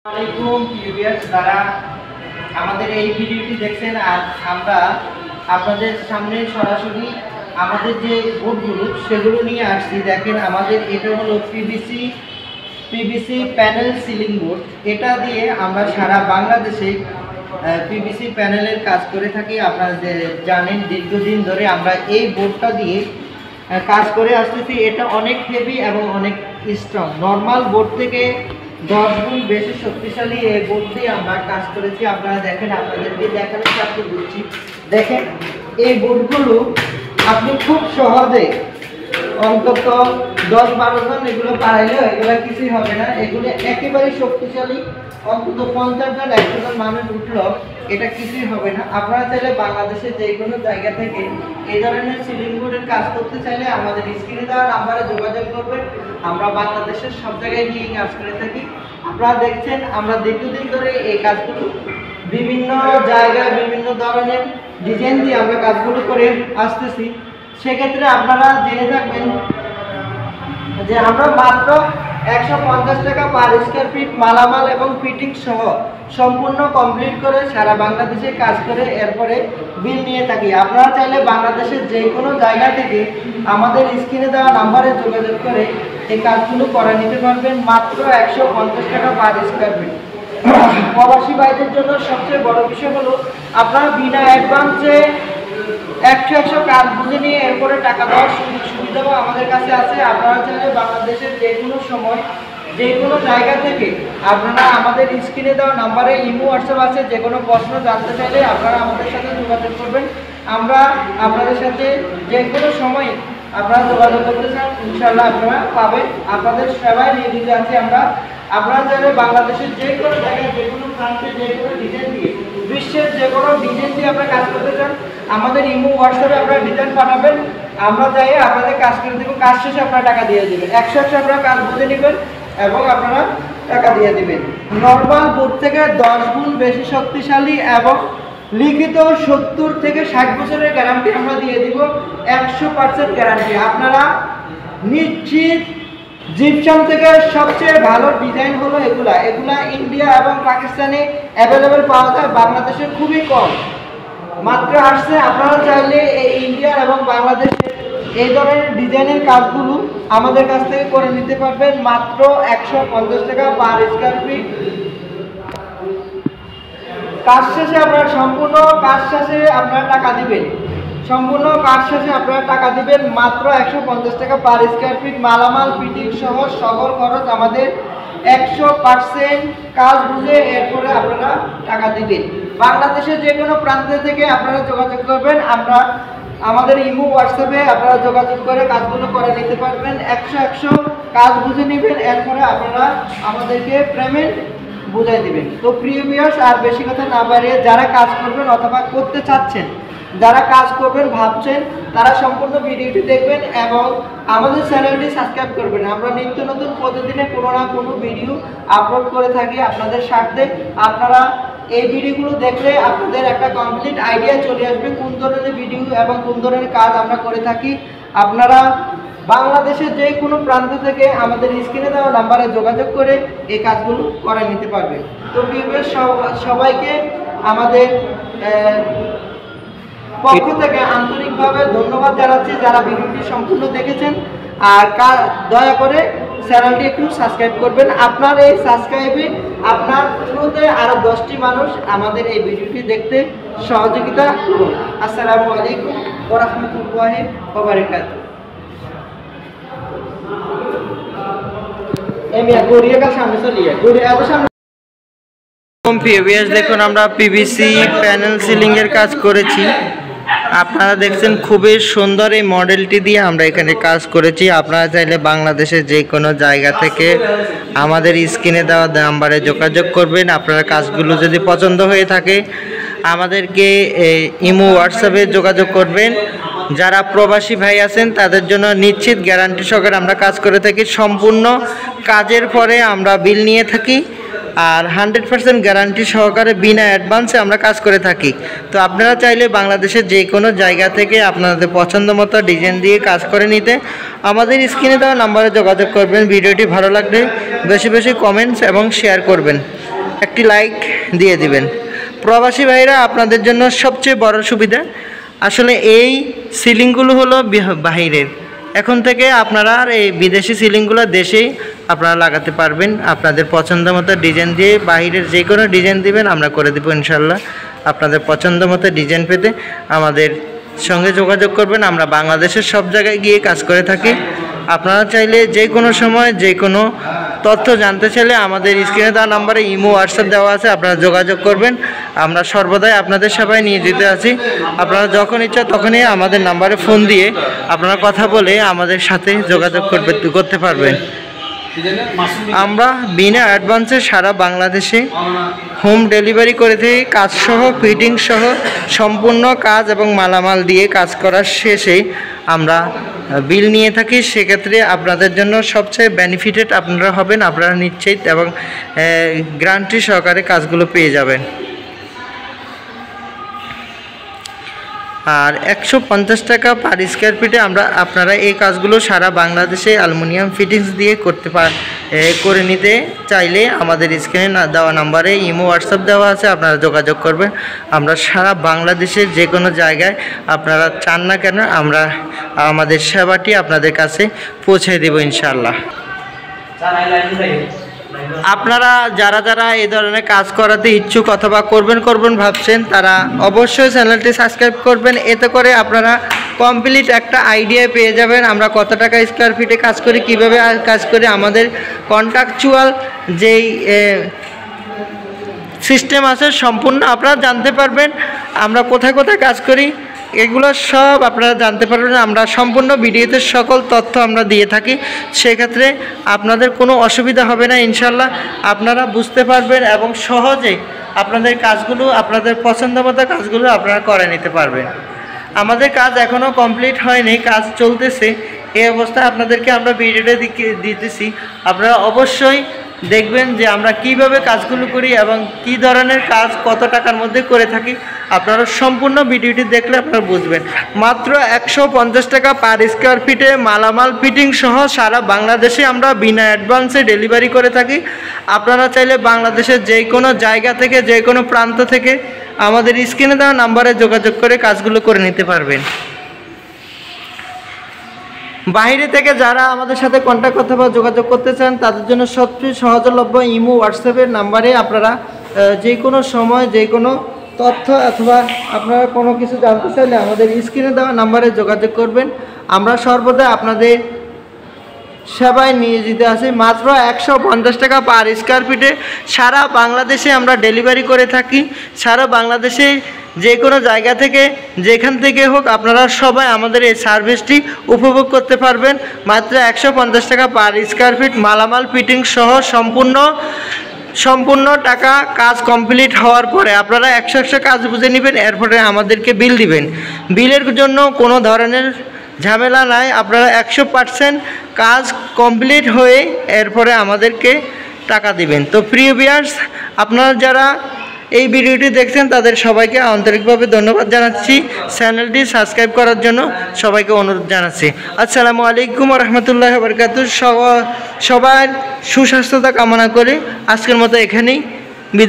আসসালামু আলাইকুম যারা আমাদের এই ভিডিওটি দেখছেন, আজ আমরা আপনাদের সামনে সরাসরি আমাদের যে বোর্ডগুলো সেগুলো নিয়ে আসছি। দেখেন, আমাদের এটা হলো পিভিসি প্যানেল সিলিং বোর্ড। এটা দিয়ে আমরা সারা বাংলাদেশে পিভিসি প্যানেলের কাজ করে থাকি। আপনারা জানেন, দীর্ঘদিন ধরে আমরা এই বোর্ডটা দিয়ে কাজ করে আসতেছি। এটা অনেক হেভি এবং অনেক স্ট্রং। নর্মাল বোর্ড থেকে 10 গুণ বেশি শক্তিশালী এই বোর্ড দিয়ে আমরা কাজ করেছি। আপনারা দেখেন, আপনাদেরকে দেখানোর চেষ্টা করছি। দেখেন, এই বোর্ডগুলো আপনি খুব সহজে অন্তত 10-12 জন এগুলো পারাইলেও এগুলো কিছুই হবে না। এগুলো একেবারে শক্তিশালী। অন্তত 50 জন 100 জন মানুষ উঠলো, এটা কিছুই হবে না। আপনারা চাইলে বাংলাদেশের যে কোনো জায়গা থেকে এই ধরনের সিলিং বোর্ডের কাজ করতে চাইলে আমাদের স্ক্রিনে দেওয়া নাম্বারে যোগাযোগ করবেন। আমরা বাংলাদেশের সব জায়গায় গিয়ে কাজ করে থাকি। আপনারা দেখছেন, আমরা দীর্ঘদিন ধরে এই কাজগুলো বিভিন্ন জায়গায় বিভিন্ন ধরনের ডিজাইন দিয়ে আমরা কাজগুলো করে আসতেছি। সেক্ষেত্রে আপনারা জেনে থাকবেন যে আমরা মাত্র 150 টাকা পার স্কয়ার ফিট মালামাল এবং ফিটিং সহ সম্পূর্ণ কমপ্লিট করে সারা বাংলাদেশে কাজ করে এরপরে বিল নিয়ে থাকি। আপনারা চাইলে বাংলাদেশের যে কোনো জায়গা থেকে আমাদের স্ক্রিনে দেওয়া নাম্বারে যোগাযোগ করে এই কাজগুলো করে নিতে পারবেন মাত্র 150 টাকা পার স্কয়ার ফিট। প্রবাসী ভাইদের জন্য সবচেয়ে বড় বিষয় হলো আপনারা বিনা অ্যাডভান্সে 100 কাজ বুঝে নিয়ে এরপরে টাকা দেওয়ার সুবিধাও আমাদের কাছে আছে। আপনারা চাইলে বাংলাদেশের যে কোনো সময় যে কোনো জায়গা থেকে আপনারা আমাদের স্ক্রিনে দেওয়া নাম্বারে ইমো হোয়াটসঅ্যাপ আছে, যে কোনো প্রশ্ন জানতে চাইলে আপনারা আমাদের সাথে যোগাযোগ করবেন। আমরা আপনাদের সাথে যে কোনো সময় আপনারা যোগাযোগ করতে চান, ইনশাআল্লাহ আপনারা পাবেন। আপনাদের সেবায় নিয়োজিত আছি আমরা। আপনারা চাইলে বাংলাদেশের যে কোনো জায়গায় যে কোনো প্রান্তে যে কোনো ডিজাইন দিয়ে, বিশ্বের যে কোনো ডিজাইন দিয়ে আপনারা কাজ করতে চান, আমাদের ইমো হোয়াটসঅ্যাপে আপনারা ডিজাইন পাঠাবেন। আমরা চাই আপনাদের কাজ করে দেবো। কাজ শেষে আপনারা টাকা দিয়ে দেবেন। 100 আপনারা কাজ বুঝে নেবেন এবং আপনারা টাকা দিয়ে দেবেন। নর্মাল বোর্ড থেকে 10 গুণ বেশি শক্তিশালী এবং লিখিত 70 থেকে 60 বছরের গ্যারান্টি আমরা দিয়ে দিব। 100% গ্যারান্টি। আপনারা নিশ্চিত জিপসাম থেকে সবচেয়ে ভালো ডিজাইন হলো এগুলা ইন্ডিয়া এবং পাকিস্তানে অ্যাভেলেবেল পাওয়া যায়, বাংলাদেশে খুবই কম মাত্র আসছে। আপনারা চাইলে এই ইন্ডিয়া এবং বাংলাদেশে এই ধরনের ডিজাইনের কাজগুলো আমাদের কাছ থেকে করে নিতে পারবেন মাত্র 150 টাকা পার স্কয়ার ফিট। কাজ শেষে আপনারা সম্পূর্ণ কাজ শেষে আপনারা টাকা দিবেন। সম্পূর্ণ কাজ শেষে আপনারা টাকা দিবেন মাত্র 150 টাকা পার স্কয়ার ফিট। মালামাল ফিটিং সহ সকল খরচ আমাদের 100% কাজ বুঝে এরপরে আপনারা টাকা দিবেন। বাংলাদেশের যে কোনো প্রান্ত থেকে আপনারা যোগাযোগ করবেন। আমরা আমাদের ইমো হোয়াটসঅ্যাপে আপনারা যোগাযোগ করে কাজগুলো করে নিতে পারবেন। 100 কাজ বুঝে নেবেন, এরপরে আপনারা আমাদেরকে পেমেন্ট বুঝাই দিবেন। তো প্রিয় ভিউয়ার্স, আর বেশি কথা না বাড়িয়ে যারা কাজ করবেন অথবা করতে চাচ্ছেন, যারা কাজ করবেন ভাবছেন, তারা সম্পূর্ণ ভিডিওটি দেখবেন এবং আমাদের চ্যানেলটি সাবস্ক্রাইব করবেন। আমরা নিত্য নতুন প্রতিদিনে কোনো না কোনো ভিডিও আপলোড করে থাকি আপনাদের স্বার্থে। আপনারা এই ভিডিওগুলো দেখলে আপনাদের একটা কমপ্লিট আইডিয়া চলে আসবে কোন ধরনের ভিডিও এবং কোন ধরনের কাজ আমরা করে থাকি। আপনারা বাংলাদেশের যে কোনো প্রান্ত থেকে আমাদের স্ক্রিনে দেওয়া নাম্বারে যোগাযোগ করে এই কাজগুলো করে নিতে পারবেন। তো ভিউয়ার্স, সবাইকে আমাদের পক্ষ থেকে আন্তরিকভাবে ধন্যবাদ জানাচ্ছি যারা ভিডিওটি সম্পূর্ণ দেখেছেন। আর দয়া করে চ্যানেলটি একটু সাবস্ক্রাইব করবেন। আপনার এই সাবস্ক্রাইবে আপনার থ্রুতে আরও 10টি মানুষ আমাদের এই ভিডিওটি দেখতে সহযোগিতা করুন। আসসালামু আলাইকুম ওয়া রাহমাতুল্লাহি ওয়া বারাকাতুহু। দেখুন, আমরা পিভিসি প্যানেল সিলিং এর কাজ করেছি। আপনারা দেখছেন খুবই সুন্দর এই মডেলটি দিয়ে আমরা এখানে কাজ করেছি। আপনারা চাইলে বাংলাদেশের যে কোনো জায়গা থেকে আমাদের স্ক্রিনে দেওয়া নাম্বারে যোগাযোগ করবেন। আপনারা কাজগুলো যদি পছন্দ হয়ে থাকে আমাদেরকে ইমো হোয়াটসঅ্যাপে যোগাযোগ করবেন। যারা প্রবাসী ভাই আছেন তাদের জন্য নিশ্চিত গ্যারান্টি সহকারে আমরা কাজ করে থাকি। সম্পূর্ণ কাজের পরে আমরা বিল নিয়ে থাকি আর 100% গ্যারান্টি সহকারে বিনা অ্যাডভান্সে আমরা কাজ করে থাকি। তো আপনারা চাইলে বাংলাদেশের যে কোনো জায়গা থেকে আপনাদের পছন্দ মতো ডিজাইন দিয়ে কাজ করে নিতে আমাদের স্ক্রিনে দেওয়া নাম্বারে যোগাযোগ করবেন। ভিডিওটি ভালো লাগলে বেশি বেশি কমেন্টস এবং শেয়ার করবেন। একটি লাইক দিয়ে দিবেন। প্রবাসী ভাইরা আপনাদের জন্য সবচেয়ে বড় সুবিধা, আসলে এই সিলিংগুলো হলো বাহিরের, এখন থেকে আপনারা আর এই বিদেশি সিলিংগুলো দেশেই আপনারা লাগাতে পারবেন। আপনাদের পছন্দ মতো ডিজাইন দিয়ে বাহিরের যে কোনো ডিজাইন দিবেন আমরা করে দেবো ইনশাল্লাহ। আপনাদের পছন্দ মতো ডিজাইন পেতে আমাদের সঙ্গে যোগাযোগ করবেন। আমরা বাংলাদেশের সব জায়গায় গিয়ে কাজ করে থাকি। আপনারা চাইলে যে কোনো সময় যে কোনো তথ্য জানতে চাইলে আমাদের স্ক্রিনে দেওয়া নাম্বারে ইমো হোয়াটসঅ্যাপ দেওয়া আছে, আপনারা যোগাযোগ করবেন। আমরা সর্বদাই আপনাদের সেবায় নিয়োজিত আছি। আপনারা যখন ইচ্ছা তখনই আমাদের নাম্বারে ফোন দিয়ে আপনারা কথা বলে আমাদের সাথে যোগাযোগ করতে পারবেন। আমরা বিনা অ্যাডভান্সে সারা বাংলাদেশে হোম ডেলিভারি করে থাকি, কাজসহ ফিটিং সহ সম্পূর্ণ কাজ এবং মালামাল দিয়ে কাজ করার শেষে আমরা বিল নিয়ে থাকি। সেক্ষেত্রে আপনাদের জন্য সবচেয়ে বেনিফিটেড আপনারা হবেন, আপনারা নিশ্চিত এবং গ্যারান্টি সহকারে কাজগুলো পেয়ে যাবেন। আর 150 টাকা পার স্কোয়ার ফিটে আপনারা এই কাজগুলো সারা বাংলাদেশে অ্যালুমিনিয়াম ফিটিংস দিয়ে করে নিতে চাইলে আমাদের স্ক্রিনে দেওয়া নাম্বারে ইমো হোয়াটসঅ্যাপ দেওয়া আছে, আপনারা যোগাযোগ করবেন। আমরা সারা বাংলাদেশের যে কোনো জায়গায় আপনারা চান না কেন আমরা আমাদের সেবাটি আপনাদের কাছে পৌঁছে দেব ইনশাআল্লাহ। আপনারা যারা এই ধরনের কাজ করাতে ইচ্ছুক অথবা করবেন ভাবছেন তারা অবশ্যই চ্যানেলটি সাবস্ক্রাইব করবেন। এতে করে আপনারা কমপ্লিট একটা আইডিয়া পেয়ে যাবেন আমরা কত টাকা স্কোয়ার ফিটে কাজ করি, কীভাবে কাজ করি, আমাদের কন্ট্রাকচুয়াল যেই সিস্টেম আছে সম্পূর্ণ আপনারা জানতে পারবেন। আমরা কোথায় কাজ করি এগুলো সব আপনারা জানতে পারবেন। আমরা সম্পূর্ণ ভিডিওতে সকল তথ্য আমরা দিয়ে থাকি, সেক্ষেত্রে আপনাদের কোনো অসুবিধা হবে না ইনশাল্লাহ। আপনারা বুঝতে পারবেন এবং সহজে আপনাদের কাজগুলো আপনাদের পছন্দ মতো কাজগুলো আপনারা করে নিতে পারবেন। আমাদের কাজ এখনও কমপ্লিট হয়নি, কাজ চলতেছে। এই অবস্থায় আপনাদেরকে আমরা ভিডিওটা দিতেছি, আপনারা অবশ্যই দেখবেন যে আমরা কিভাবে কাজগুলো করি এবং কি ধরনের কাজ কত টাকার মধ্যে করে থাকি। আপনারা সম্পূর্ণ ভিডিওটি দেখলে আপনারা বুঝবেন। মাত্র 150 টাকা পার স্কোয়ার ফিটে মালামাল ফিটিং সহ সারা বাংলাদেশে আমরা বিনা অ্যাডভান্সে ডেলিভারি করে থাকি। আপনারা চাইলে বাংলাদেশের যে কোনো জায়গা থেকে যে কোনো প্রান্ত থেকে আমাদের স্ক্রিনে দেওয়া নাম্বারে যোগাযোগ করে কাজগুলো করে নিতে পারবেন। বাইরে থেকে যারা আমাদের সাথে কন্ট্যাক্ট করতে বা যোগাযোগ করতে চান তাদের জন্য সবচেয়ে সহজলভ্য ইমো হোয়াটসঅ্যাপের নাম্বারে আপনারা যে কোনো সময় যে কোনো তথ্য অথবা আপনারা কোনো কিছু জানতে চাইলে আমাদের স্ক্রিনে দেওয়া নাম্বারে যোগাযোগ করবেন। আমরা সর্বদা আপনাদের সেবায় নিয়োজিত আছি। মাত্র 150 টাকা পার স্কোয়ার ফিটে সারা বাংলাদেশে আমরা ডেলিভারি করে থাকি। সারা বাংলাদেশে যে কোনো জায়গা থেকে যেখান থেকে হোক আপনারা সবাই আমাদের এই সার্ভিসটি উপভোগ করতে পারবেন। মাত্র 150 টাকা পার স্কোয়ার ফিট মালামাল ফিটিং সহ সম্পূর্ণ টাকা কাজ কমপ্লিট হওয়ার পরে আপনারা 100 কাজ বুঝে নেবেন, এরপরে আমাদেরকে বিল দিবেন। বিলের জন্য কোনো ধরনের ঝামেলা নাই, আপনারা 100% কাজ কমপ্লিট হয়ে এরপরে আমাদেরকে টাকা দিবেন। তো প্রিয় ভিউয়ার্স, আপনারা যারা এই ভিডিওটি দেখছেন তাদের সবাইকে আন্তরিকভাবে ধন্যবাদ জানাচ্ছি। চ্যানেলটি সাবস্ক্রাইব করার জন্য সবাইকে অনুরোধ জানাচ্ছি। আসসালামু আলাইকুম ওয়া রাহমাতুল্লাহি ওয়া বারাকাতুহু। সবার সুস্বাস্থ্যতা কামনা করে আজকের মতো এখানেই বিদায়।